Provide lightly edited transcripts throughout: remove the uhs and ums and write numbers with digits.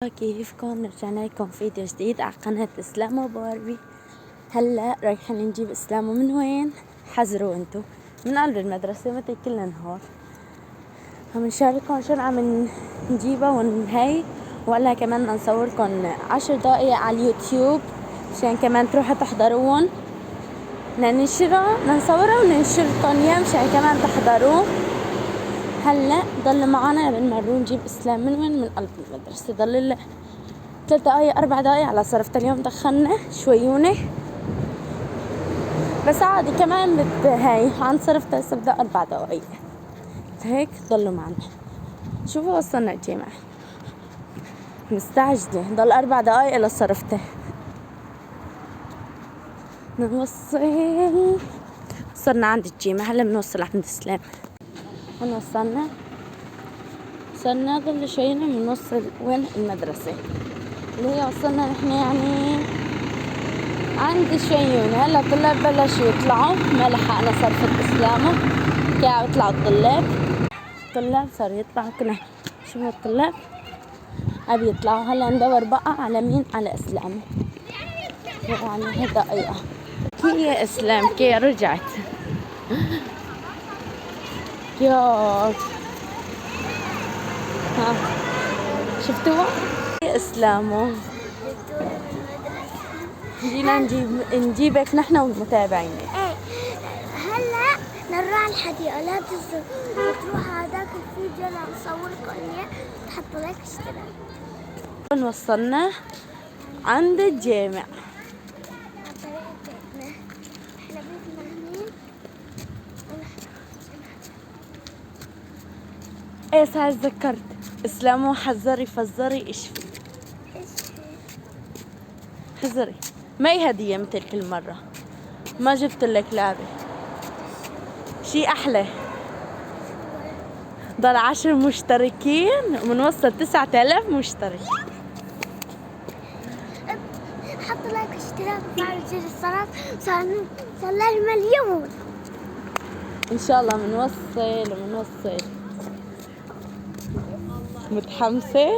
كيفكم؟ رجعنا لكم فيديو جديد على قناة اسلام وباربي. هلا رايحين نجيب اسلام. ومن وين؟ حذروا انتو، من قلب المدرسة مثل كل نهار. عم نشارككم شو عم نجيبها ونهي، ولا كمان نصوركم 10 دقايق على اليوتيوب مشان كمان تروحوا تحضروهم. نصورها وننشركم اياه مشان كمان تحضروه. هلا ضل معنا بنمروا نجيب اسلام من وين؟ من قلب المدرسة. ضل 3 دقايق 4 دقايق على صرفة. اليوم دخلنا شويونة بس عادي كمان هاي عن صرفتها هسه بدها 4 دقايق هيك. ضلوا معنا. شوفوا وصلنا الجامعة مستعجلة، ضل 4 دقايق لصرفته. وصلنا عند الجامعة. هلا بنوصل عند اسلام. وين وصلنا ضل شوينا بنوصل وين؟ المدرسة اللي هي وصلنا نحن يعني عند شويونة. هلا الطلاب بلشوا يطلعوا، ما لحقنا صرفة اسلامه. كانوا يطلعوا الطلاب صاروا يطلعوا. كنا شوفوا الطلاب ابي يطلعوا. هلا ندور بقى على مين؟ على اسلام. يعني دقيقة كي اسلام كي رجعت. يا ها شفتوها؟ اسلامه جينا نجيبك نحن والمتابعين. ايه هلا نروح على الحديقة. لا تنسوا تروحوا هذاك الفيديو اللي عم صوركم اياه تحطوا لايك واشتراك. وصلنا عند الجامع. احنا بيتنا هنين. ايه صار تذكرت اسلامه حذري فزري اشفي. حذري ما هي هدية مثل كل مرة. ما جبت لك لعبة شي أحلى. ضل 10 مشتركين ومنوصل 9000 مشترك. حطوا لايك واشتراك وفعلوا زر الصراط. صار لنا مليون إن شاء الله منوصل. متحمسة؟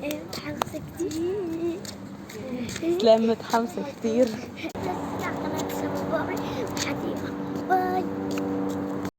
ايه متحمسة كتير. سلام متحمسة كتير. بس على قناة اسلام وباربي. الحديقة باي.